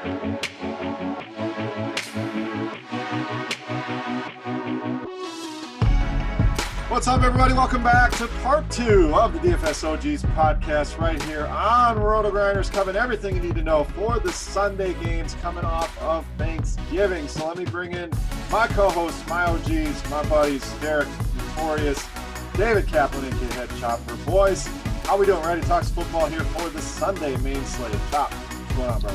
What's up, everybody? Welcome back to part 2 of the DFS OGs podcast right here on RotoGrinders, covering everything you need to know for the Sunday games coming off of Thanksgiving. So let me bring in my co-hosts, my OGs, my buddies, Derek, Notorious, David Kaplan, aka Head Chopper. Boys, how we doing? Ready to talk some football here for the Sunday main slate? Chop, what's going on, bro?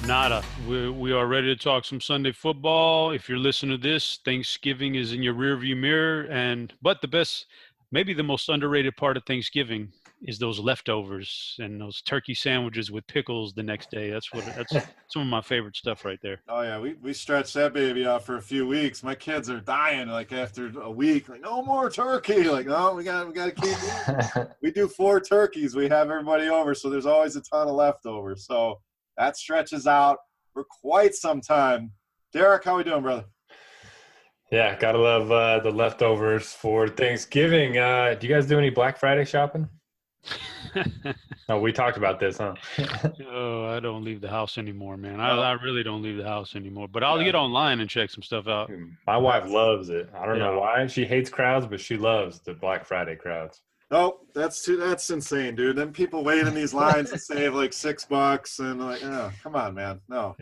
Nada. We are ready to talk some Sunday football. If you're listening to this, Thanksgiving is in your rearview mirror, but the best, maybe the most underrated part of Thanksgiving is those leftovers and those turkey sandwiches with pickles the next day. That's some of my favorite stuff right there. Oh yeah, we stretched that baby out for a few weeks. My kids are dying like after a week, like no more turkey. Like, no, we got to keep eating. We do 4 turkeys. We have everybody over, so there's always a ton of leftovers. So that stretches out for quite some time. Derek, how we doing, brother? Yeah, gotta love the leftovers for Thanksgiving. Do you guys do any Black Friday shopping? No, we talked about this, huh? Oh, I don't leave the house anymore, man. I really don't leave the house anymore. But I'll get online and check some stuff out. My wife loves it. I don't know why. She hates crowds, but she loves the Black Friday crowds. Nope, that's insane, dude. Then people wait in these lines and save like $6 and like, oh, come on, man. No,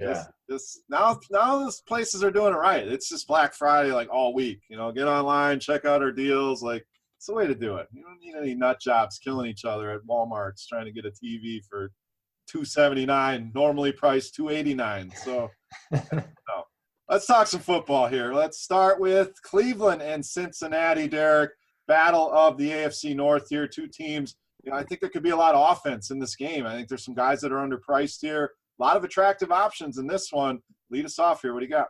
now those places are doing it right. It's just Black Friday like all week. You know, get online, check out our deals. Like, it's the way to do it. You don't need any nut jobs killing each other at Walmart's trying to get a TV for $279, normally priced $289. So, no. Let's talk some football here. Let's start with Cleveland and Cincinnati, Derek. Battle of the AFC North here, 2 teams. You know, I think there could be a lot of offense in this game. I think there's some guys that are underpriced here. A lot of attractive options in this one. Lead us off here. What do you got?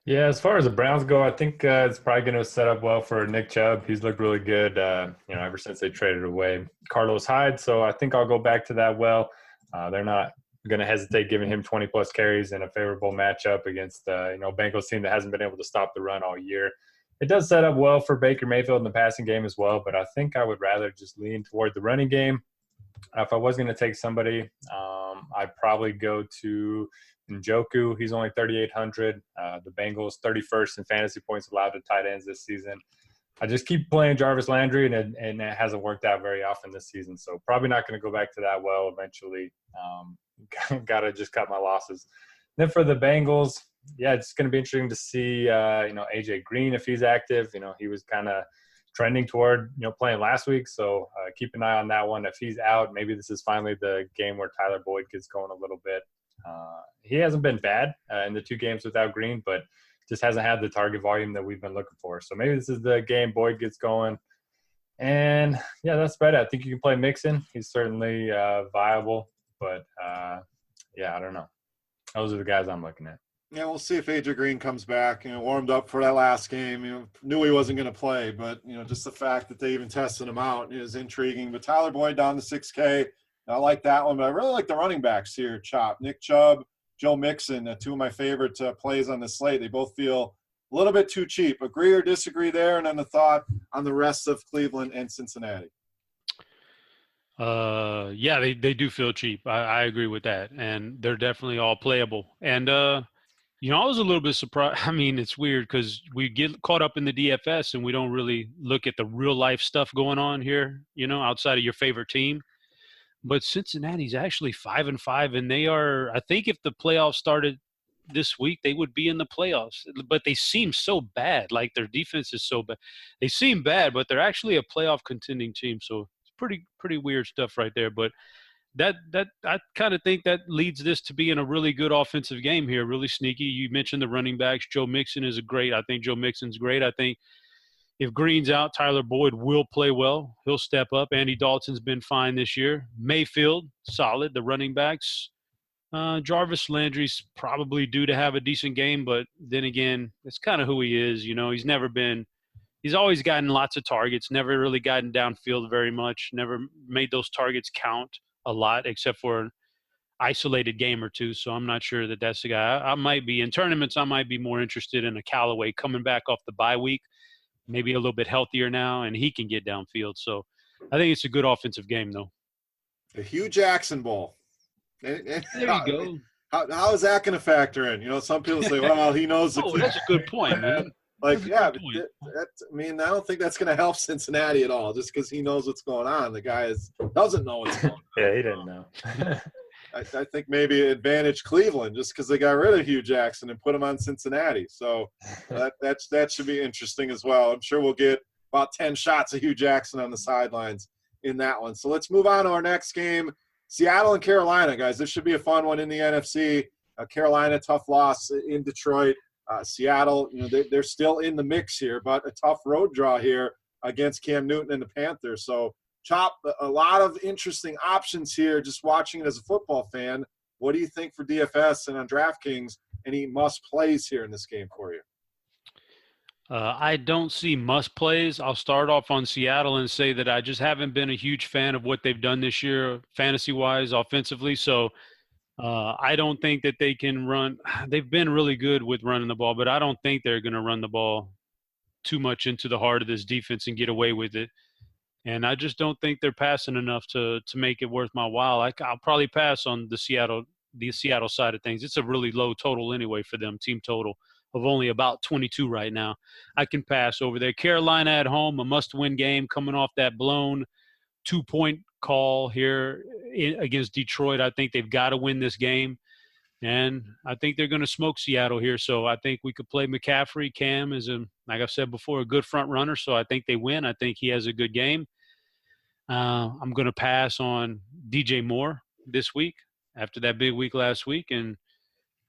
Yeah, as far as the Browns go, I think it's probably going to set up well for Nick Chubb. He's looked really good, ever since they traded away Carlos Hyde. So I think I'll go back to that well. They're not going to hesitate giving him 20-plus carries in a favorable matchup against, Bengals team that hasn't been able to stop the run all year. It does set up well for Baker Mayfield in the passing game as well, but I think I would rather just lean toward the running game. If I was going to take somebody, I'd probably go to Njoku. He's only 3,800. The Bengals 31st in fantasy points allowed to tight ends this season. I just keep playing Jarvis Landry, and it hasn't worked out very often this season. So probably not going to go back to that well eventually. Got to just cut my losses. Then for the Bengals, yeah, it's going to be interesting to see, AJ Green, if he's active. He was kind of trending toward, playing last week. So keep an eye on that one. If he's out, maybe this is finally the game where Tyler Boyd gets going a little bit. He hasn't been bad in the 2 games without Green, but just hasn't had the target volume that we've been looking for. So maybe this is the game Boyd gets going. And, yeah, that's better. I think you can play Mixon. He's certainly viable. But, I don't know. Those are the guys I'm looking at. Yeah, we'll see if AJ Green comes back. Warmed up for that last game. Knew he wasn't going to play, but just the fact that they even tested him out is intriguing. But Tyler Boyd down to $6K. I like that one, but I really like the running backs here. Chop, Nick Chubb, Joe Mixon, 2 of my favorite plays on the slate. They both feel a little bit too cheap. Agree or disagree there? And then the thought on the rest of Cleveland and Cincinnati. Yeah, they do feel cheap. I agree with that, and they're definitely all playable. And I was a little bit surprised. I mean, it's weird because we get caught up in the DFS and we don't really look at the real life stuff going on here, outside of your favorite team. But Cincinnati's actually 5-5, and they are. I think if the playoffs started this week, they would be in the playoffs. But they seem so bad. Like their defense is so bad. They seem bad, but they're actually a playoff contending team. So it's pretty weird stuff right there. But that I kind of think that leads this to being a really good offensive game here, really sneaky. You mentioned the running backs. Joe Mixon is I think Joe Mixon's great. I think if Green's out, Tyler Boyd will play well. He'll step up. Andy Dalton's been fine this year. Mayfield, solid. The running backs. Jarvis Landry's probably due to have a decent game, but then again, it's kind of who he is. He's always gotten lots of targets, never really gotten downfield very much, never made those targets count a lot except for an isolated game or two. So I'm not sure that that's the guy. I might be in tournaments. I might be more interested in a Callaway coming back off the bye week, maybe a little bit healthier now, and he can get downfield. So I think it's a good offensive game, though. The Hugh Jackson Bowl. And There you go. How is that going to factor in? Some people say, well, he knows the That's a good point, man. Like, yeah, but I don't think that's going to help Cincinnati at all, just because he knows what's going on. The guy doesn't know what's going on. Yeah, he didn't know. I think maybe advantage Cleveland just because they got rid of Hugh Jackson and put him on Cincinnati. So that should be interesting as well. I'm sure we'll get about 10 shots of Hugh Jackson on the sidelines in that one. So let's move on to our next game, Seattle and Carolina, guys. This should be a fun one in the NFC. Carolina, tough loss in Detroit. Seattle, they're still in the mix here, but a tough road draw here against Cam Newton and the Panthers. So, Chop, a lot of interesting options here just watching it as a football fan. What do you think for DFS and on DraftKings? Any must plays here in this game for you? I don't see must plays. I'll start off on Seattle and say that I just haven't been a huge fan of what they've done this year, fantasy-wise, offensively. So I don't think that they can run. They've been really good with running the ball, but I don't think they're going to run the ball too much into the heart of this defense and get away with it. And I just don't think they're passing enough to make it worth my while. I'll probably pass on the Seattle side of things. It's a really low total anyway for them, team total of only about 22 right now. I can pass over there. Carolina at home, a must-win game coming off that blown 2-point call here against Detroit. I think they've got to win this game. And I think they're going to smoke Seattle here. So I think we could play McCaffrey. Cam is, like I've said before, a good front runner. So I think they win. I think he has a good game. I'm going to pass on DJ Moore this week after that big week last week. And,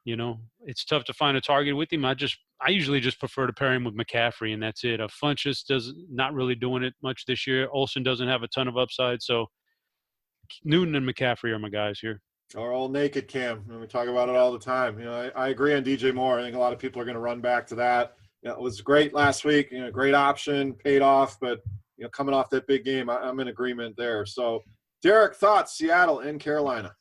it's tough to find a target with him. I usually just prefer to pair him with McCaffrey, and that's it. Funchess not really doing it much this year. Olsen doesn't have a ton of upside. So Newton and McCaffrey are my guys here. Our old naked Cam. We talk about it all the time. I agree on DJ Moore. I think a lot of people are going to run back to that. It was great last week. Great option, paid off. But coming off that big game, I'm in agreement there. So, Derek, thoughts? Seattle and Carolina.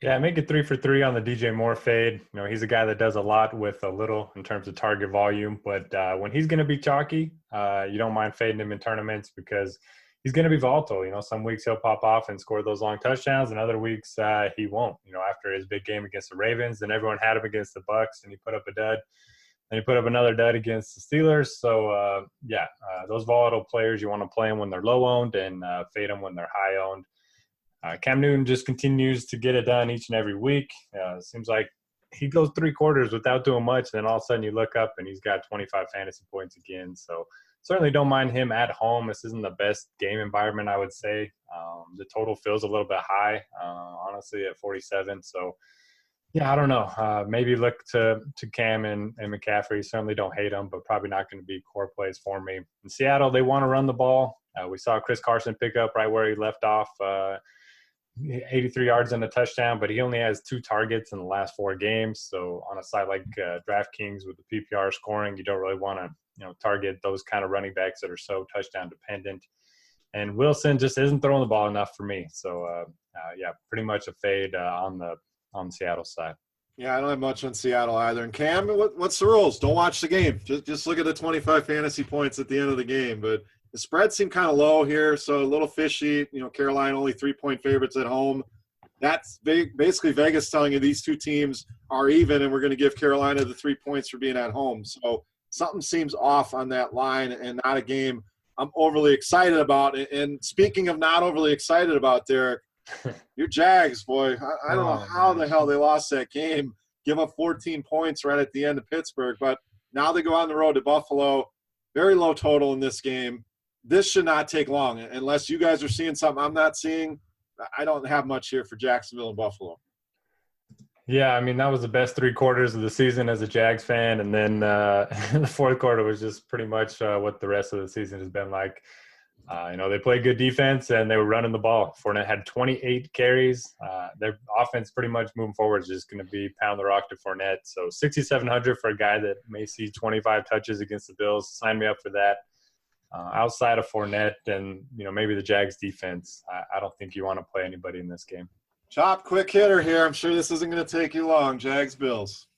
Yeah, make it 3 for 3 on the DJ Moore fade. He's a guy that does a lot with a little in terms of target volume. But when he's going to be chalky, you don't mind fading him in tournaments because he's going to be volatile. Some weeks he'll pop off and score those long touchdowns, and other weeks he won't. After his big game against the Ravens, then everyone had him against the Bucks, and he put up a dud. And he put up another dud against the Steelers. So, those volatile players, you want to play them when they're low-owned and fade them when they're high-owned. Cam Newton just continues to get it done each and every week. It seems like he goes 3 quarters without doing much, and then all of a sudden you look up and he's got 25 fantasy points again. So, certainly don't mind him at home. This isn't the best game environment, I would say. The total feels a little bit high, honestly, at 47. So, I don't know. Maybe look to Cam and McCaffrey. Certainly don't hate them, but probably not going to be core plays for me. In Seattle, they want to run the ball. We saw Chris Carson pick up right where he left off, 83 yards and a touchdown, but he only has 2 targets in the last 4 games. So on a site like DraftKings with the PPR scoring, you don't really want to target those kind of running backs that are so touchdown dependent. And Wilson just isn't throwing the ball enough for me. So pretty much a fade on the Seattle side. Yeah, I don't have much on Seattle either. And Cam, what's the rules? Don't watch the game. Just look at the 25 fantasy points at the end of the game. But the spread seemed kind of low here, so a little fishy. Carolina only 3-point favorites at home. That's basically Vegas telling you these two teams are even, and we're going to give Carolina the 3 points for being at home. So something seems off on that line and not a game I'm overly excited about. And speaking of not overly excited about, Derek, your Jags, boy, I don't know how the hell they lost that game. Give up 14 points right at the end of Pittsburgh, but now they go on the road to Buffalo. Very low total in this game. This should not take long unless you guys are seeing something I'm not seeing. I don't have much here for Jacksonville and Buffalo. Yeah, I mean, that was the best 3 quarters of the season as a Jags fan. And then the 4th quarter was just pretty much what the rest of the season has been like. They played good defense and they were running the ball. Fournette had 28 carries. Their offense pretty much moving forward is just going to be pound the rock to Fournette. So 6,700 for a guy that may see 25 touches against the Bills. Sign me up for that. Outside of Fournette and, maybe the Jags defense, I don't think you want to play anybody in this game. Chop, quick hitter here. I'm sure this isn't going to take you long. Jags, Bills.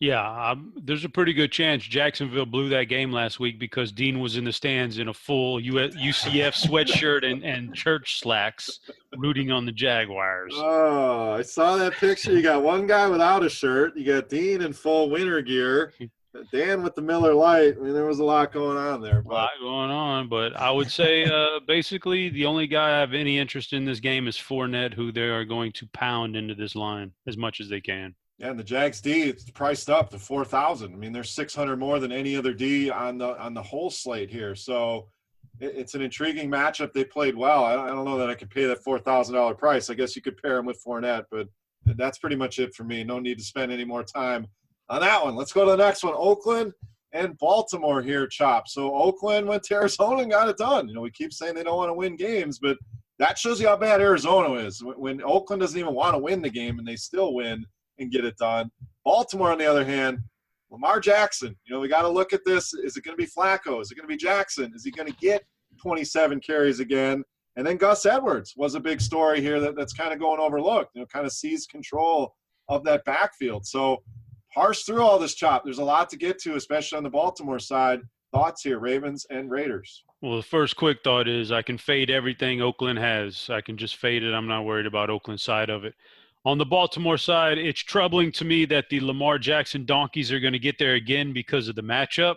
Yeah, there's a pretty good chance Jacksonville blew that game last week because Dean was in the stands in a full UCF sweatshirt and church slacks rooting on the Jaguars. Oh, I saw that picture. You got one guy without a shirt. You got Dean in full winter gear. Dan with the Miller Lite. I mean, there was a lot going on there. A lot going on, but I would say basically the only guy I have any interest in this game is Fournette, who they are going to pound into this line as much as they can. Yeah, and the Jags D, it's priced up to 4,000. I mean, there's 600 more than any other D on the whole slate here. So it's an intriguing matchup. They played well. I don't know that I could pay that $4,000 price. I guess you could pair them with Fournette, but that's pretty much it for me. No need to spend any more time on that one. Let's go to the next one. Oakland and Baltimore here, Chop. So Oakland went to Arizona and got it done. You know, we keep saying they don't want to win games, but that shows you how bad Arizona is. When Oakland doesn't even want to win the game and they still win and get it done. Baltimore, on the other hand, Lamar Jackson. You know, we got to look at this. Is it going to be Flacco? Is it going to be Jackson? Is he going to get 27 carries again? And then Gus Edwards was a big story here that's kind of going overlooked. You know, kind of seized control of that backfield. So parse through all this, Chop. There's a lot to get to, especially on the Baltimore side. Thoughts here, Ravens and Raiders? Well, the first quick thought is I can fade everything Oakland has. I can just fade it. I'm not worried about Oakland's side of it. On the Baltimore side, it's troubling to me that the Lamar Jackson donkeys are going to get there again because of the matchup.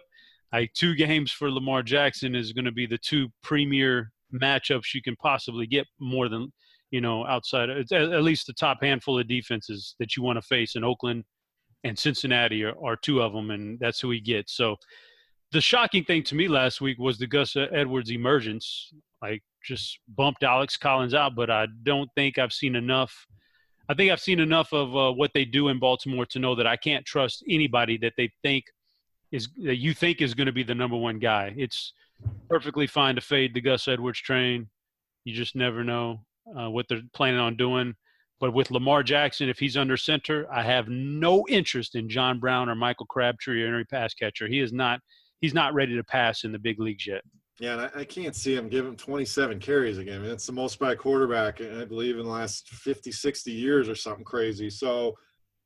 2 games for Lamar Jackson is going to be the 2 premier matchups you can possibly get, more than, you know, outside of, at least the top handful of defenses that you want to face in Oakland and Cincinnati are 2 of them, and that's who he gets. So the shocking thing to me last week was the Gus Edwards emergence. Like, just bumped Alex Collins out, but I don't think I've seen enough. I think I've seen enough of what they do in Baltimore to know that I can't trust anybody that you think is going to be the number 1 guy. It's perfectly fine to fade the Gus Edwards train. You just never know what they're planning on doing. But with Lamar Jackson, if he's under center, I have no interest in John Brown or Michael Crabtree or any pass catcher. He's not ready to pass in the big leagues yet. Yeah, and I can't see him give him 27 carries again. I mean, that's the most by a quarterback, I believe, in the last 50, 60 years or something crazy. So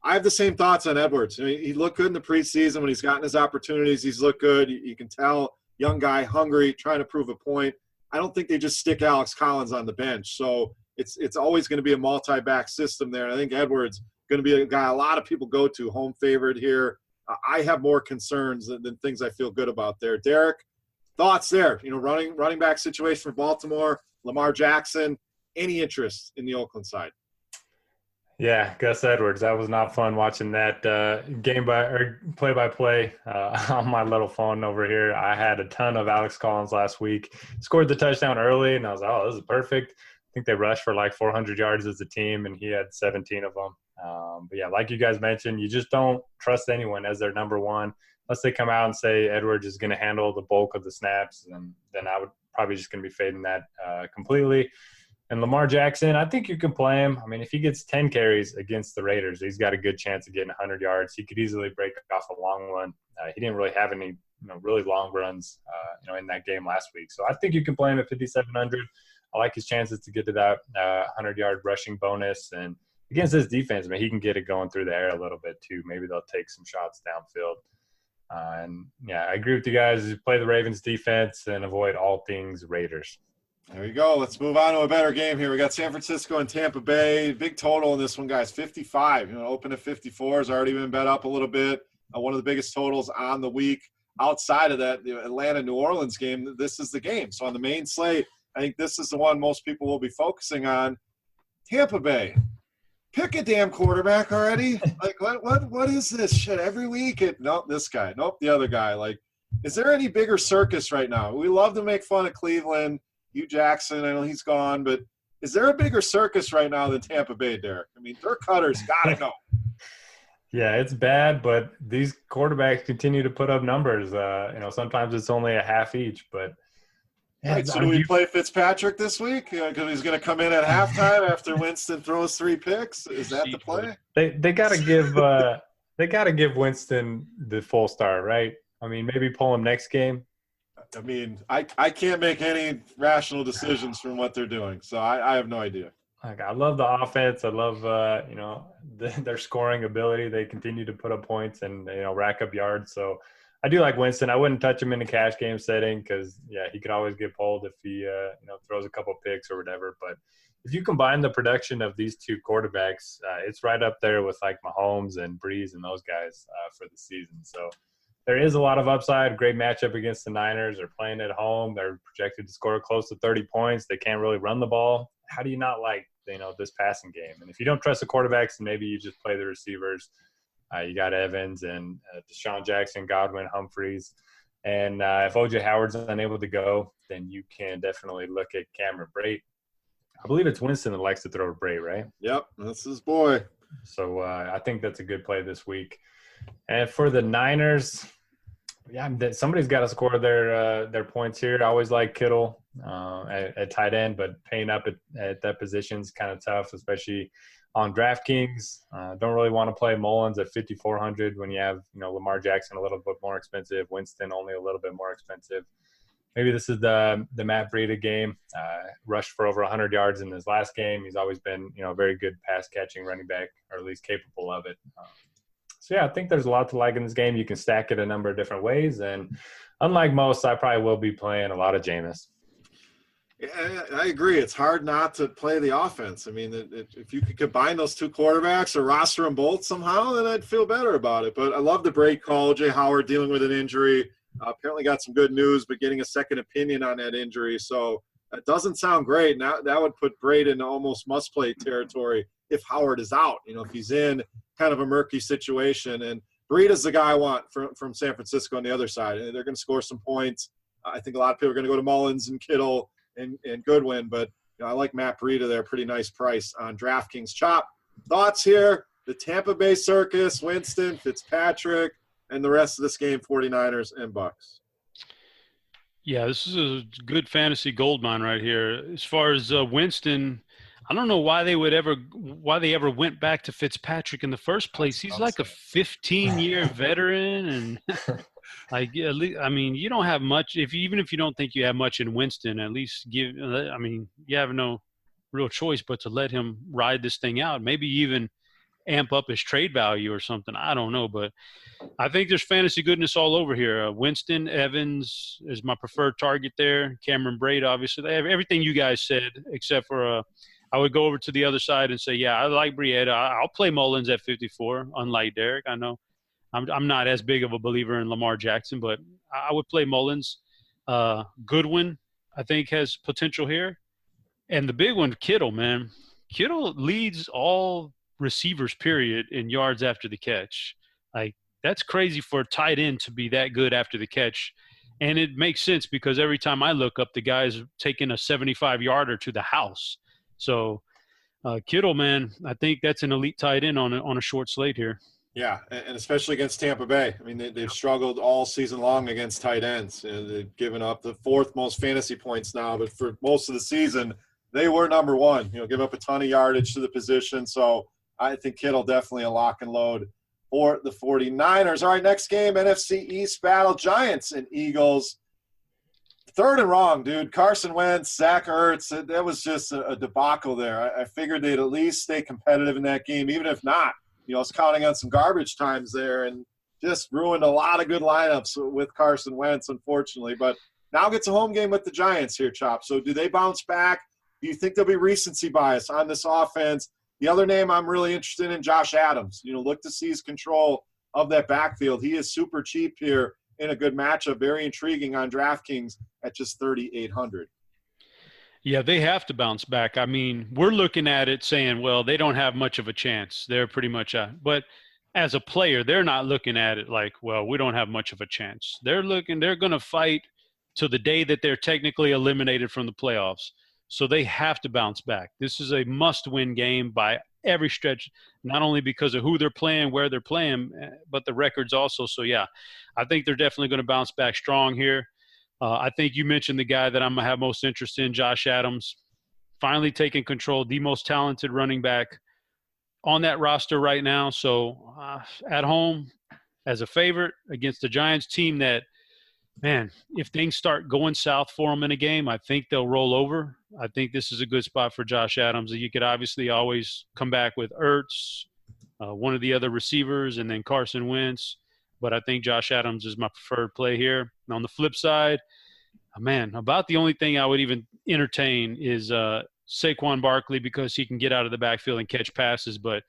I have the same thoughts on Edwards. I mean, he looked good in the preseason when he's gotten his opportunities. He's looked good. You can tell, young guy, hungry, trying to prove a point. I don't think they just stick Alex Collins on the bench. So it's always going to be a multi-back system there. And I think Edwards going to be a guy a lot of people go to, home favorite here. I have more concerns than things I feel good about there. Derek, thoughts there? You know, running back situation for Baltimore, Lamar Jackson, any interest in the Oakland side? Yeah, Gus Edwards. That was not fun watching that play-by-play on my little phone over here. I had a ton of Alex Collins last week. Scored the touchdown early, and I was like, oh, this is perfect. I think they rushed for like 400 yards as a team, and he had 17 of them. But, yeah, like you guys mentioned, you just don't trust anyone as their number 1. Unless they come out and say Edwards is going to handle the bulk of the snaps, and then I would probably just going to be fading that completely. And Lamar Jackson, I think you can play him. I mean, if he gets 10 carries against the Raiders, he's got a good chance of getting 100 yards. He could easily break off a long one. He didn't really have any really long runs in that game last week. So I think you can play him at 5,700. I like his chances to get to that 100-yard rushing bonus. And against this defense, I mean, he can get it going through the air a little bit too. Maybe they'll take some shots downfield. And, yeah, I agree with you guys. Play the Ravens defense and avoid all things Raiders. There you go. Let's move on to a better game here. We got San Francisco and Tampa Bay. Big total in this one, guys, 55. You know, open at 54 has already been bet up a little bit. One of the biggest totals on the week. Outside of that, the Atlanta-New Orleans game, this is the game. So on the main slate, I think this is the one most people will be focusing on. Tampa Bay. Pick a damn quarterback already. Like, what is this shit? Every week, nope, this guy. Nope, the other guy. Like, is there any bigger circus right now? We love to make fun of Cleveland. Hugh Jackson, I know he's gone, but is there a bigger circus right now than Tampa Bay, Derek? I mean, Dirk Cutter's got to go. Yeah, it's bad, but these quarterbacks continue to put up numbers. Sometimes it's only a half each, but yeah, right, so do we play Fitzpatrick this week? Because he's going to come in at halftime after Winston throws 3 picks. Is that the play? They got to give Winston the full start, right? I mean, maybe pull him next game. I mean, I can't make any rational decisions from what they're doing, so I have no idea. Like, I love the offense. I love, their scoring ability. They continue to put up points and, rack up yards. So I do like Winston. I wouldn't touch him in a cash game setting because, he could always get pulled if he, throws a couple picks or whatever. But if you combine the production of these two quarterbacks, it's right up there with like Mahomes and Breeze and those guys for the season. So there is a lot of upside. Great matchup against the Niners. They're playing at home. They're projected to score close to 30 points. They can't really run the ball. How do you not like, this passing game? And if you don't trust the quarterbacks, then maybe you just play the receivers. You got Evans and Deshaun Jackson, Godwin, Humphreys. And if O.J. Howard's unable to go, then you can definitely look at Cameron Brate. I believe it's Winston that likes to throw to Brate, right? Yep, that's his boy. So I think that's a good play this week. And for the Niners – somebody's got to score their points here. I always like Kittle at tight end, but paying up at that position is kind of tough, especially on DraftKings. Don't really want to play Mullins at 5,400 when you have Lamar Jackson a little bit more expensive, Winston only a little bit more expensive. Maybe this is the Matt Breida game. Rushed for over 100 yards in his last game. He's always been a very good pass catching running back, or at least capable of it. So, I think there's a lot to like in this game. You can stack it a number of different ways. And unlike most, I probably will be playing a lot of Jameis. Yeah, I agree. It's hard not to play the offense. I mean, if you could combine those two quarterbacks or roster them both somehow, then I'd feel better about it. But I love the break call. Jay Howard dealing with an injury. Apparently got some good news, but getting a second opinion on that injury. So it doesn't sound great. Now that would put Brady in almost must-play territory if Howard is out. If he's in kind of a murky situation. And Breida's the guy I want from San Francisco on the other side. And they're going to score some points. I think a lot of people are going to go to Mullins and Kittle and Goodwin, but I like Matt Breida there. Pretty nice price on DraftKings. Chop, thoughts here? The Tampa Bay Circus, Winston, Fitzpatrick, and the rest of this game, 49ers and Bucks. Yeah, this is a good fantasy goldmine right here. As far as Winston, I don't know why they ever went back to Fitzpatrick in the first place. He's like a 15-year veteran, and you don't have much. Even if you don't think you have much in Winston, at least you have no real choice but to let him ride this thing out. Maybe even amp up his trade value or something. I don't know, but I think there's fantasy goodness all over here. Winston, Evans is my preferred target there. Cameron Brate, obviously. They have everything you guys said, except for I would go over to the other side and say, yeah, I like Breida. I'll play Mullins at 54, unlike Derek. I know I'm not as big of a believer in Lamar Jackson, but I would play Mullins. Goodwin, I think, has potential here. And the big one, Kittle, man. Kittle leads all receivers, period, in yards after the catch. Like, that's crazy for a tight end to be that good after the catch. And it makes sense because every time I look up, the guy's taking a 75-yarder to the house. So Kittle, man, I think that's an elite tight end on a short slate here. Yeah, and especially against Tampa Bay. I mean, they've struggled all season long against tight ends. They've given up the fourth most fantasy points now, but for most of the season, they were number one. Give up a ton of yardage to the position. So I think Kittle definitely a lock and load for the 49ers. All right, next game, NFC East battle, Giants and Eagles. Third and wrong, dude. Carson Wentz, Zach Ertz, that was just a debacle there. I figured they'd at least stay competitive in that game, even if not. I was counting on some garbage times there and just ruined a lot of good lineups with Carson Wentz, unfortunately. But now gets a home game with the Giants here, Chop. So do they bounce back? Do you think there'll be recency bias on this offense? The other name I'm really interested in, Josh Adams. Look to seize control of that backfield. He is super cheap here in a good matchup. Very intriguing on DraftKings at just 3,800. Yeah, they have to bounce back. I mean, we're looking at it saying, well, they don't have much of a chance. They're pretty much but as a player, they're not looking at it like, well, we don't have much of a chance. They're going to fight to the day that they're technically eliminated from the playoffs. So they have to bounce back. This is a must-win game by every stretch, not only because of who they're playing, where they're playing, but the records also. So, yeah, I think they're definitely going to bounce back strong here. I think you mentioned the guy that I'm going to have most interest in, Josh Adams, finally taking control, the most talented running back on that roster right now. So at home as a favorite against the Giants team that, man, if things start going south for them in a game, I think they'll roll over. I think this is a good spot for Josh Adams. You could obviously always come back with Ertz, one of the other receivers, and then Carson Wentz. But I think Josh Adams is my preferred play here. And on the flip side, man, about the only thing I would even entertain is Saquon Barkley, because he can get out of the backfield and catch passes. But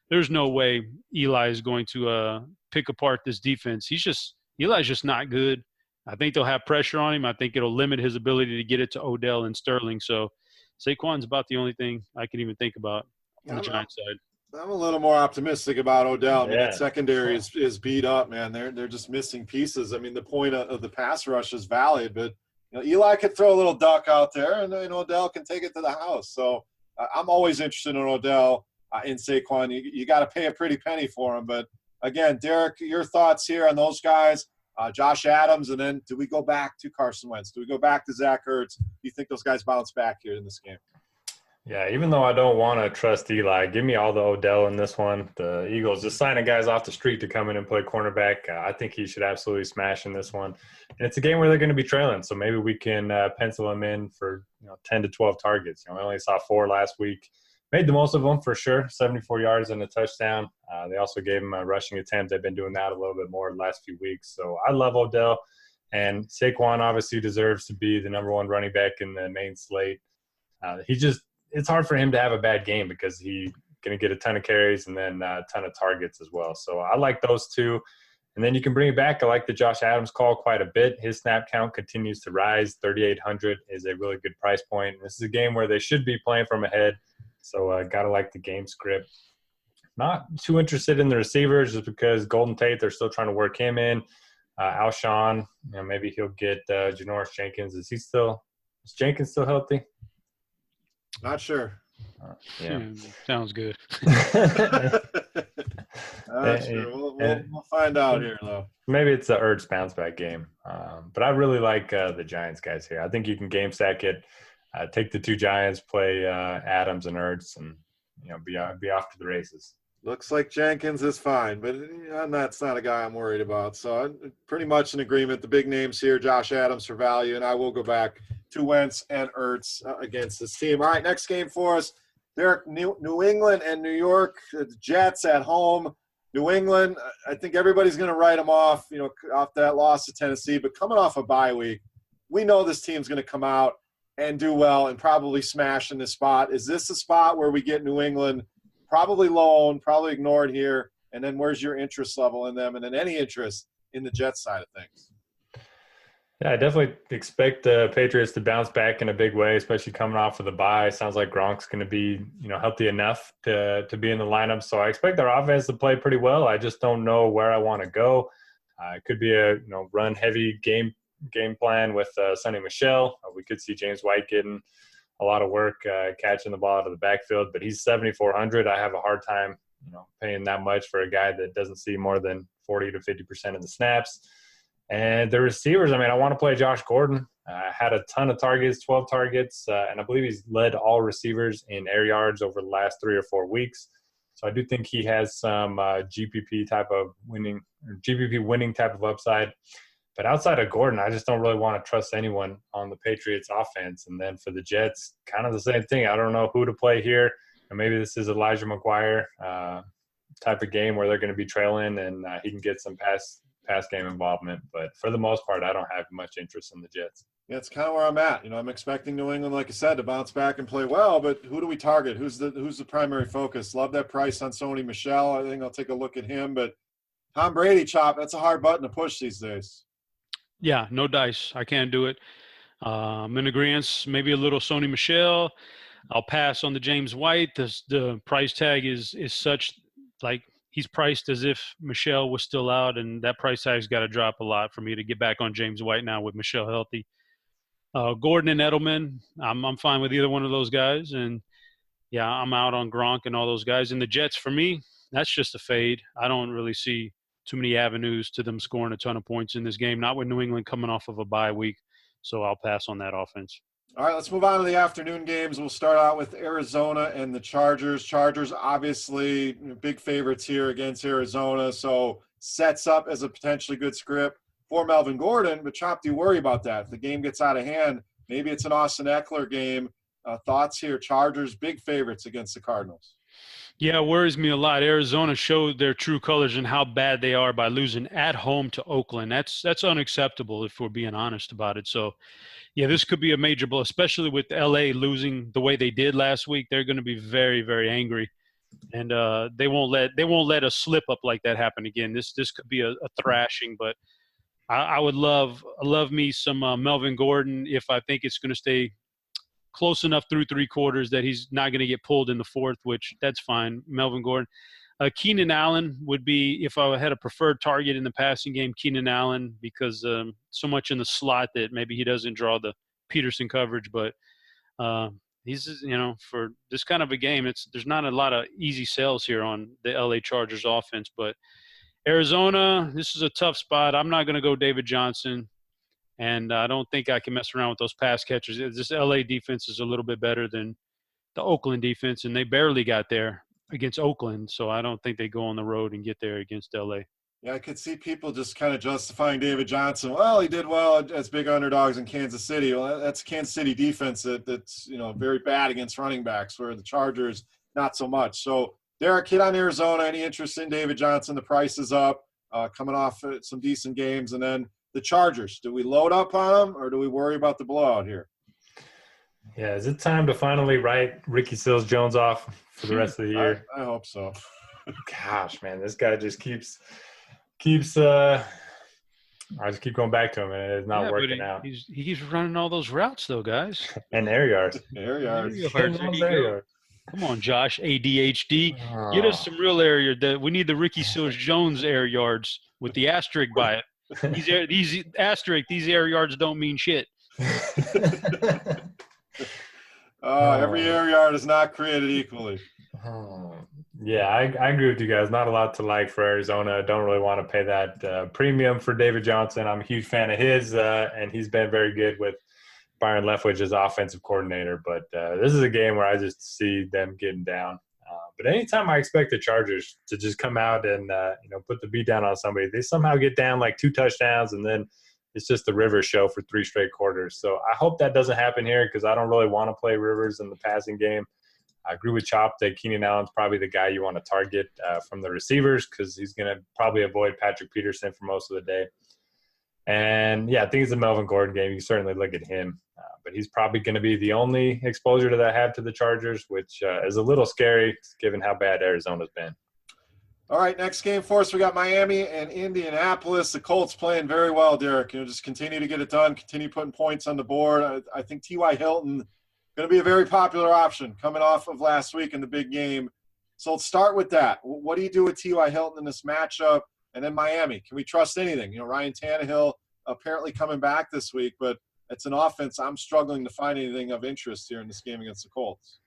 there's no way Eli is going to pick apart this defense. Eli's just not good. I think they'll have pressure on him. I think it'll limit his ability to get it to Odell and Sterling. So Saquon's about the only thing I can even think about on the Giants side. I'm a little more optimistic about Odell. I mean, that secondary is beat up, man. They're just missing pieces. I mean, the point of the pass rush is valid, but Eli could throw a little duck out there, and Odell can take it to the house. So I'm always interested in Odell. In Saquon, you got to pay a pretty penny for him. But again, Derek, your thoughts here on those guys? Josh Adams, and then do we go back to Carson Wentz? Do we go back to Zach Ertz? Do you think those guys bounce back here in this game? Yeah, even though I don't want to trust Eli, give me all the Odell in this one. The Eagles just signing guys off the street to come in and play cornerback. I think he should absolutely smash in this one. And it's a game where they're going to be trailing, so maybe we can pencil him in for 10 to 12 targets. We only saw 4 last week. Made the most of them for sure, 74 yards and a touchdown. They also gave him a rushing attempt. They've been doing that a little bit more the last few weeks. So I love Odell. And Saquon obviously deserves to be the number 1 running back in the main slate. It's hard for him to have a bad game because he's going to get a ton of carries and then a ton of targets as well. So I like those 2. And then you can bring it back. I like the Josh Adams call quite a bit. His snap count continues to rise. 3,800 is a really good price point. This is a game where they should be playing from ahead. So got to like the game script. Not too interested in the receivers just because Golden Tate, they're still trying to work him in. Alshon, maybe he'll get Janoris Jenkins. Is Jenkins still healthy? Not sure. Sounds good. Not sure. We'll find out here, though. Maybe it's a Ertz bounce back game. But I really like the Giants guys here. I think you can game stack it. Take the 2 Giants, play Adams and Ertz, and be off to the races. Looks like Jenkins is fine, but that's not a guy I'm worried about. So I'm pretty much in agreement. The big names here, Josh Adams for value, and I will go back to Wentz and Ertz against this team. All right, next game for us, Derek, New England and New York, the Jets at home. New England, I think everybody's going to write them off, off that loss to Tennessee, but coming off a bye week, we know this team's going to come out and do well and probably smash in this spot. Is this a spot where we get New England probably low owned, probably ignored here? And then where's your interest level in them? And then any interest in the Jets side of things? Yeah, I definitely expect the Patriots to bounce back in a big way, especially coming off of the bye. Sounds like Gronk's going to be, healthy enough to be in the lineup. So I expect their offense to play pretty well. I just don't know where I want to go. It could be a run heavy game plan with Sonny Michel. We could see James White getting a lot of work catching the ball out of the backfield, but he's 7,400. I have a hard time, paying that much for a guy that doesn't see more than 40 to 50% of the snaps. And the receivers, I want to play Josh Gordon. Had a ton of targets, 12 targets, and I believe he's led all receivers in air yards over the last 3 or 4 weeks. So I do think he has some GPP winning type of upside. But outside of Gordon, I just don't really want to trust anyone on the Patriots offense. And then for the Jets, kind of the same thing. I don't know who to play here. And maybe this is Elijah McGuire type of game where they're going to be trailing and he can get some pass game involvement. But for the most part, I don't have much interest in the Jets. Yeah, it's kind of where I'm at. I'm expecting New England, like I said, to bounce back and play well. But who do we target? Who's the primary focus? Love that price on Sony Michel. I think I'll take a look at him. But Tom Brady, Chop, that's a hard button to push these days. Yeah, no dice. I can't do it. I'm in agreement. Maybe a little Sony Michel. I'll pass on the James White. The price tag is such, like he's priced as if Michel was still out, and that price tag's got to drop a lot for me to get back on James White now with Michel healthy. Gordon and Edelman, I'm fine with either one of those guys. And, yeah, I'm out on Gronk and all those guys. And the Jets, for me, that's just a fade. I don't really see too many avenues to them scoring a ton of points in this game, not with New England coming off of a bye week. So I'll pass on that offense. All right, let's move on to the afternoon games. We'll start out with Arizona and the Chargers. Chargers, obviously, big favorites here against Arizona, so sets up as a potentially good script for Melvin Gordon. But, Chop, do you worry about that? If the game gets out of hand, maybe it's an Austin Eckler game. Thoughts here? Chargers, big favorites against the Cardinals. Yeah, it worries me a lot. Arizona showed their true colors and how bad they are by losing at home to Oakland. That's unacceptable if we're being honest about it. So, yeah, this could be a major blow, especially with LA losing the way they did last week. They're going to be very, very angry, and they won't let a slip up like that happen again. This could be a thrashing, but I would love me some Melvin Gordon if I think it's going to stay close enough through three quarters that he's not going to get pulled in the fourth, which that's fine. Melvin Gordon. Keenan Allen would be, if I had a preferred target in the passing game, Keenan Allen, because so much in the slot that maybe he doesn't draw the Peterson coverage. But he's, for this kind of a game, there's not a lot of easy sales here on the LA Chargers offense. But Arizona, this is a tough spot. I'm not going to go David Johnson. And I don't think I can mess around with those pass catchers. This LA defense is a little bit better than the Oakland defense, and they barely got there against Oakland. So I don't think they go on the road and get there against LA. Yeah, I could see people just kind of justifying David Johnson. Well, he did well as big underdogs in Kansas City. Well, that's a Kansas City defense that's very bad against running backs, where the Chargers not so much. So Derek, hit on Arizona. Any interest in David Johnson? The price is up, coming off some decent games, and then the Chargers, do we load up on them or do we worry about the blowout here? Yeah, is it time to finally write Ricky Seals-Jones off for the rest of the year? I hope so. Gosh, man, this guy just keeps I just keep going back to him, and it's not working out. He keeps running all those routes, though, guys. And air yards. Air yards. Come on, Josh, ADHD. Get us some real air yards. We need the Ricky Seals-Jones air yards with the asterisk by it. These asterisk, these air yards don't mean shit. Every air yard is not created equally. Yeah, I agree with you guys. Not a lot to like for Arizona. Don't really want to pay that premium for David Johnson. I'm a huge fan of his, and he's been very good with Byron Leftwich as offensive coordinator. But this is a game where I just see them getting down. But anytime I expect the Chargers to just come out and put the beat down on somebody, they somehow get down like 2 touchdowns, and then it's just the Rivers show for 3 straight quarters. So I hope that doesn't happen here, because I don't really want to play Rivers in the passing game. I agree with Chop that Keenan Allen's probably the guy you want to target from the receivers, because he's going to probably avoid Patrick Peterson for most of the day. And, yeah, I think it's a Melvin Gordon game. You certainly look at him. But he's probably going to be the only exposure that I have to the Chargers, which is a little scary given how bad Arizona's been. All right, next game for us, we got Miami and Indianapolis. The Colts playing very well, Derek. Just continue to get it done, continue putting points on the board. I think T.Y. Hilton going to be a very popular option coming off of last week in the big game. So let's start with that. What do you do with T.Y. Hilton in this matchup? And then Miami, can we trust anything? Ryan Tannehill apparently coming back this week, but it's an offense I'm struggling to find anything of interest here in this game against the Colts.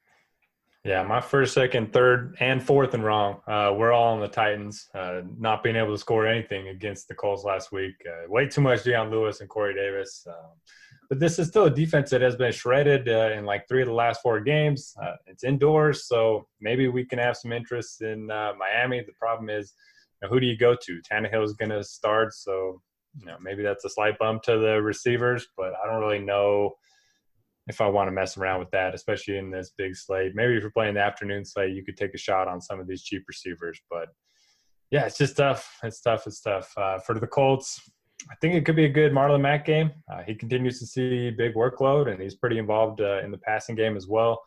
Yeah, my first, second, third, and fourth and wrong. We're all on the Titans, not being able to score anything against the Colts last week. Way too much Deion Lewis and Corey Davis. But this is still a defense that has been shredded in like 3 of the last 4 games. It's indoors, so maybe we can have some interest in Miami. The problem is, who do you go to? Tannehill is going to start, so maybe that's a slight bump to the receivers, but I don't really know if I want to mess around with that, especially in this big slate. Maybe if you're playing the afternoon slate, you could take a shot on some of these cheap receivers. But, yeah, it's just tough. It's tough. For the Colts, I think it could be a good Marlon Mack game. He continues to see big workload, and he's pretty involved in the passing game as well.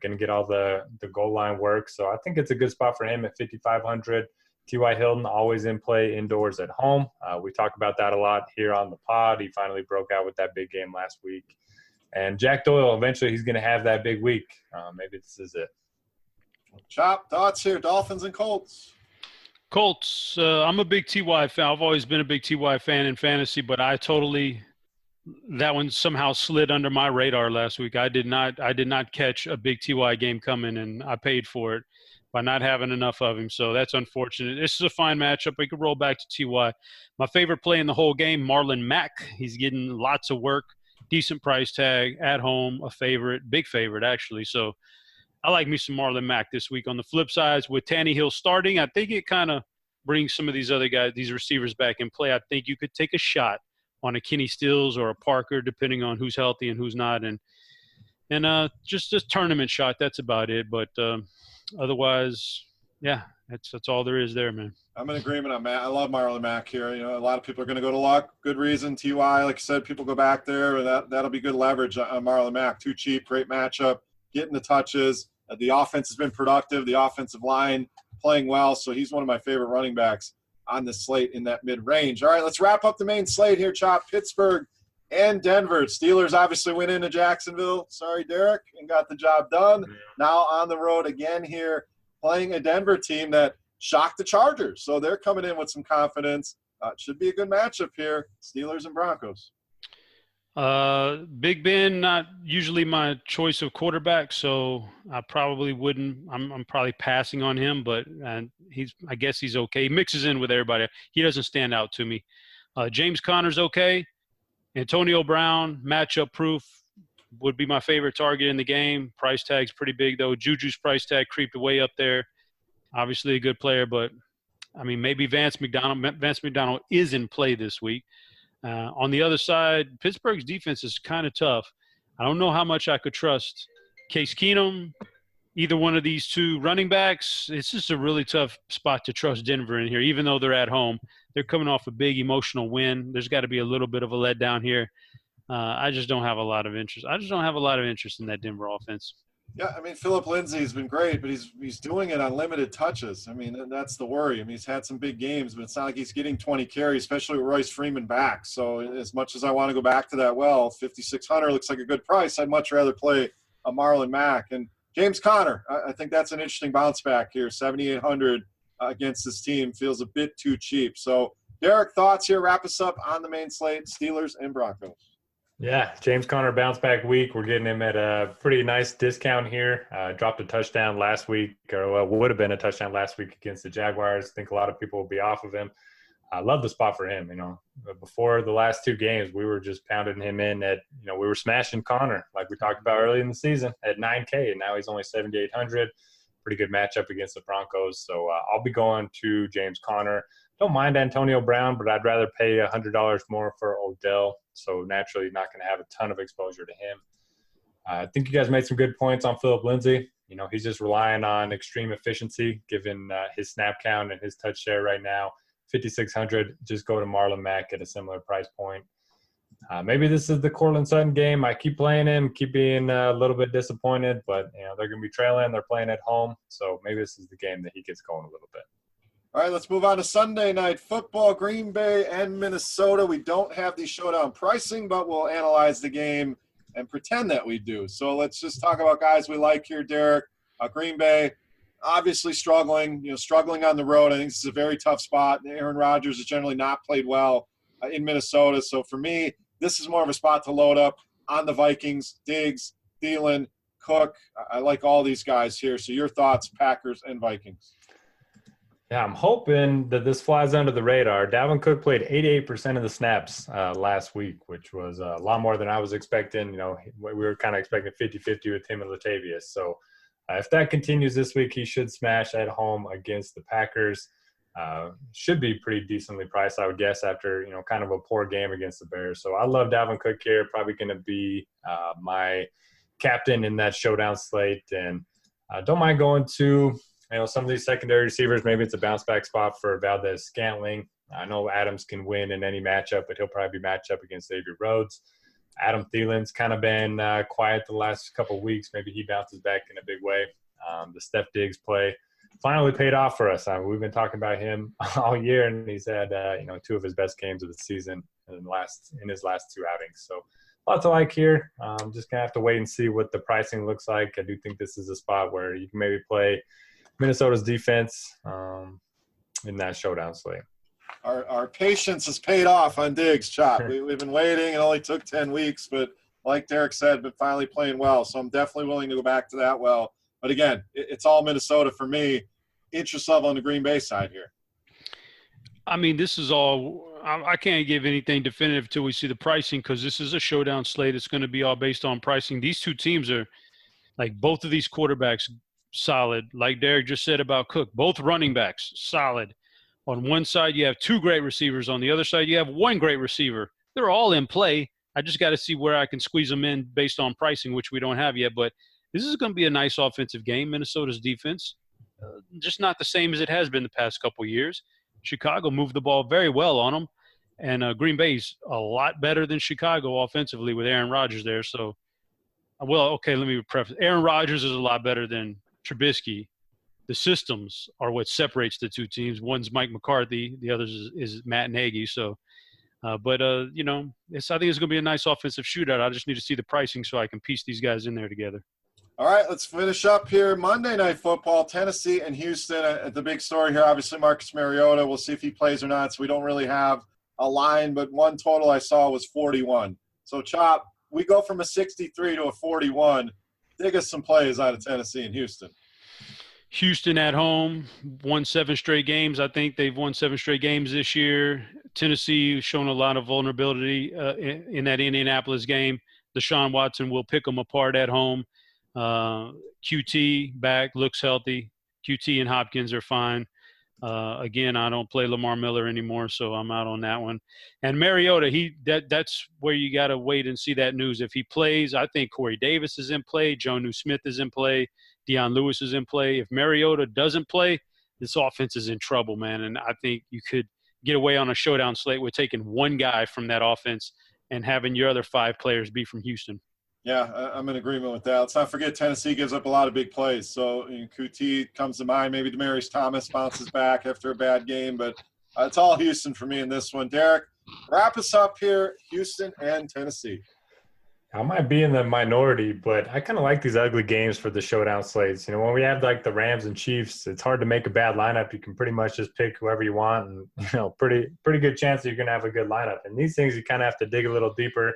Going to get all the goal line work. So I think it's a good spot for him at 5,500. T.Y. Hilton always in play indoors at home. We talk about that a lot here on the pod. He finally broke out with that big game last week. And Jack Doyle, eventually he's going to have that big week. Maybe this is it. Chop, thoughts here, Dolphins and Colts. Colts, I'm a big T.Y. fan. I've always been a big T.Y. fan in fantasy, but that one somehow slid under my radar last week. I did not catch a big T.Y. game coming, and I paid for it by not having enough of him. So that's unfortunate. This is a fine matchup. We could roll back to T.Y. My favorite play in the whole game, Marlon Mack. He's getting lots of work, decent price tag, at home, a favorite, big favorite actually. So I like me some Marlon Mack this week. On the flip side, with Tannehill starting, I think it kind of brings some of these other guys, these receivers back in play. I think you could take a shot on a Kenny Stills or a Parker, depending on who's healthy and who's not. And And just a tournament shot. That's about it. But otherwise, yeah, that's all there is there, man. I'm in agreement on Matt. I love Marlon Mack here. A lot of people are going to go to Luck. Good reason. TY, like I said, people go back there. That'll be good leverage on Marlon Mack. Too cheap. Great matchup. Getting the touches. The offense has been productive. The offensive line playing well. So he's one of my favorite running backs on the slate in that mid-range. All right, let's wrap up the main slate here, Chop. Pittsburgh and Denver. Steelers obviously went into Jacksonville. Sorry, Derek, and got the job done. Now on the road again here, playing a Denver team that shocked the Chargers. So they're coming in with some confidence. It should be a good matchup here, Steelers and Broncos. Big Ben, not usually my choice of quarterback, so I probably wouldn't. I'm probably passing on him, but I guess he's okay. He mixes in with everybody. He doesn't stand out to me. James Conner's okay. Antonio Brown, matchup proof, would be my favorite target in the game. Price tag's pretty big, though. Juju's price tag creeped way up there. Obviously a good player, but, I mean, maybe Vance McDonald is in play this week. On the other side, Pittsburgh's defense is kind of tough. I don't know how much I could trust Case Keenum, either one of these two running backs. It's just a really tough spot to trust Denver in here, even though they're at home. They're coming off a big emotional win. There's got to be a little bit of a letdown here. I just don't have a lot of interest. In that Denver offense. Yeah, I mean, Philip Lindsay's been great, but he's doing it on limited touches. I mean, that's the worry. I mean, he's had some big games, but it's not like he's getting 20 carries, especially with Royce Freeman back. So as much as I want to go back to that, 5,600 looks like a good price. I'd much rather play a Marlon Mack. And James Conner, I think that's an interesting bounce back here. 7,800 against this team feels a bit too cheap. So, Derek, thoughts here? Wrap us up on the main slate, Steelers and Broncos. Yeah, James Conner bounce back week. We're getting him at a pretty nice discount here. Dropped a touchdown last week, or would have been a touchdown last week against the Jaguars. I think a lot of people will be off of him. I love the spot for him. Before the last two games, we were just pounding him in at, we were smashing Conner like we talked about early in the season at 9K, and now he's only 7,800. Pretty good matchup against the Broncos. So I'll be going to James Conner. Don't mind Antonio Brown, but I'd rather pay $100 more for Odell. So naturally, not going to have a ton of exposure to him. I think you guys made some good points on Philip Lindsay. He's just relying on extreme efficiency, given his snap count and his touch share right now. 5,600. Just go to Marlon Mack at a similar price point. Maybe this is the Cortland Sutton game. I keep playing him, keep being a little bit disappointed, but they're going to be trailing. They're playing at home, so maybe this is the game that he gets going a little bit. All right, let's move on to Sunday Night Football, Green Bay and Minnesota. We don't have the showdown pricing, but we'll analyze the game and pretend that we do. So let's just talk about guys we like here, Derek. Green Bay, obviously struggling on the road. I think this is a very tough spot. Aaron Rodgers has generally not played well in Minnesota. So for me, this is more of a spot to load up on the Vikings, Diggs, Thielen, Cook. I like all these guys here. So your thoughts, Packers and Vikings. Yeah, I'm hoping that this flies under the radar. Dalvin Cook played 88% of the snaps last week, which was a lot more than I was expecting. We were kind of expecting 50-50 with him and Latavius. So if that continues this week, he should smash at home against the Packers. Should be pretty decently priced, I would guess, after, kind of a poor game against the Bears. So I love Dalvin Cook here. Probably going to be my captain in that showdown slate. And don't mind going to – some of these secondary receivers, maybe it's a bounce back spot for Valdez Scantling. I know Adams can win in any matchup, but he'll probably be matched up against Xavier Rhodes. Adam Thielen's kind of been quiet the last couple of weeks. Maybe he bounces back in a big way. The Steph Diggs play finally paid off for us. We've been talking about him all year, and he's had two of his best games of the season in his last two outings. So lots to like here. Just going to have to wait and see what the pricing looks like. I do think this is a spot where you can maybe play Minnesota's defense in that showdown slate. Our patience has paid off on Diggs, Chop. We've been waiting. It only took 10 weeks, but like Derek said, been finally playing well. So I'm definitely willing to go back to that well. But again, it's all Minnesota for me. Interest level on the Green Bay side here. I mean, this is all – I can't give anything definitive until we see the pricing because this is a showdown slate. It's going to be all based on pricing. These two teams are – like both of these quarterbacks – solid. Like Derek just said about Cook, both running backs, solid. On one side, you have two great receivers. On the other side, you have one great receiver. They're all in play. I just got to see where I can squeeze them in based on pricing, which we don't have yet. But this is going to be a nice offensive game. Minnesota's defense, just not the same as it has been the past couple of years. Chicago moved the ball very well on them, and Green Bay's a lot better than Chicago offensively with Aaron Rodgers there. So, well, okay, let me preface. Aaron Rodgers is a lot better than Trubisky. The systems are what separates the two teams. One's Mike McCarthy, the other is Matt Nagy. So, I think it's going to be a nice offensive shootout. I just need to see the pricing so I can piece these guys in there together. All right, let's finish up here. Monday Night Football, Tennessee and Houston. The big story here, obviously, Marcus Mariota. We'll see if he plays or not, so we don't really have a line, but one total I saw was 41. So, Chop, we go from a 63 to a 41. Dig us some plays out of Tennessee and Houston. Houston at home, won 7 straight games. I think they've won 7 straight games this year. Tennessee has shown a lot of vulnerability in that Indianapolis game. Deshaun Watson will pick them apart at home. QT back, looks healthy. QT and Hopkins are fine. Again, I don't play Lamar Miller anymore, so I'm out on that one. And Mariota, that's where you got to wait and see that news. If he plays, I think Corey Davis is in play. Jonnu Smith is in play. Deion Lewis is in play. If Mariota doesn't play, this offense is in trouble, man. And I think you could get away on a showdown slate with taking one guy from that offense and having your other 5 players be from Houston. Yeah, I'm in agreement with that. Let's not forget Tennessee gives up a lot of big plays. So QT comes to mind. Maybe Demaryius Thomas bounces back after a bad game. But it's all Houston for me in this one. Derek, wrap us up here, Houston and Tennessee. I might be in the minority, but I kind of like these ugly games for the showdown slates. When we have like the Rams and Chiefs, it's hard to make a bad lineup. You can pretty much just pick whoever you want, and pretty good chance that you're going to have a good lineup. And these things, you kind of have to dig a little deeper,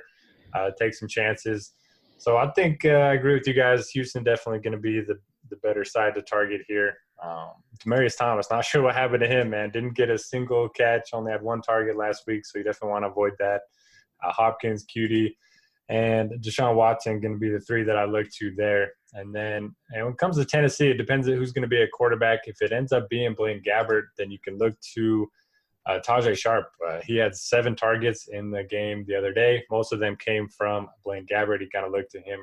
take some chances. So I think I agree with you guys. Houston definitely going to be the better side to target here. Demaryius Thomas, not sure what happened to him, man. Didn't get a single catch. Only had 1 target last week, so you definitely want to avoid that. Hopkins, QT, and Deshaun Watson going to be the 3 that I look to there. And then when it comes to Tennessee, it depends on who's going to be a quarterback. If it ends up being Blaine Gabbert, then you can look to Tajay Sharp. He had 7 targets in the game the other day. Most of them came from Blaine Gabbert. He kind of looked to him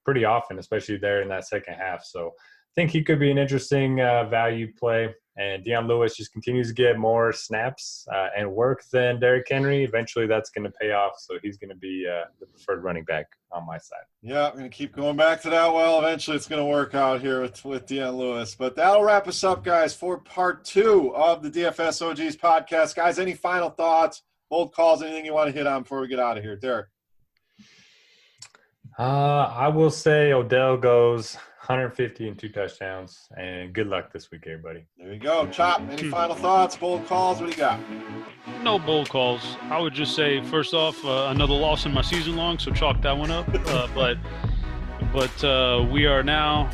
pretty often, especially there in that second half. So I think he could be an interesting value play. And Deion Lewis just continues to get more snaps and work than Derrick Henry. Eventually that's going to pay off. So he's going to be the preferred running back on my side. Yeah, I'm going to keep going back to that. Well, eventually it's going to work out here with Deion Lewis. But that'll wrap us up, guys, for part 2 of the DFS OGs podcast. Guys, any final thoughts, bold calls, anything you want to hit on before we get out of here? Derek? I will say Odell goes 150 and 2 touchdowns, and good luck this week, everybody. There you go. Chop, any final thoughts, bold calls? What do you got? No bold calls. I would just say, first off, another loss in my season long, so chalk that one up. But we are now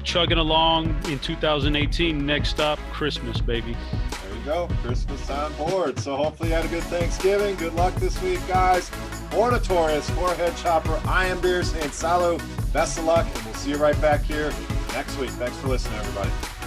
chugging along in 2018. Next stop, Christmas, baby. There you go. Christmas on board. So hopefully you had a good Thanksgiving. Good luck this week, guys. For Notorious, for Head Chopper, I am Beer saying salut. Best of luck, and we'll see you right back here next week. Thanks for listening, everybody.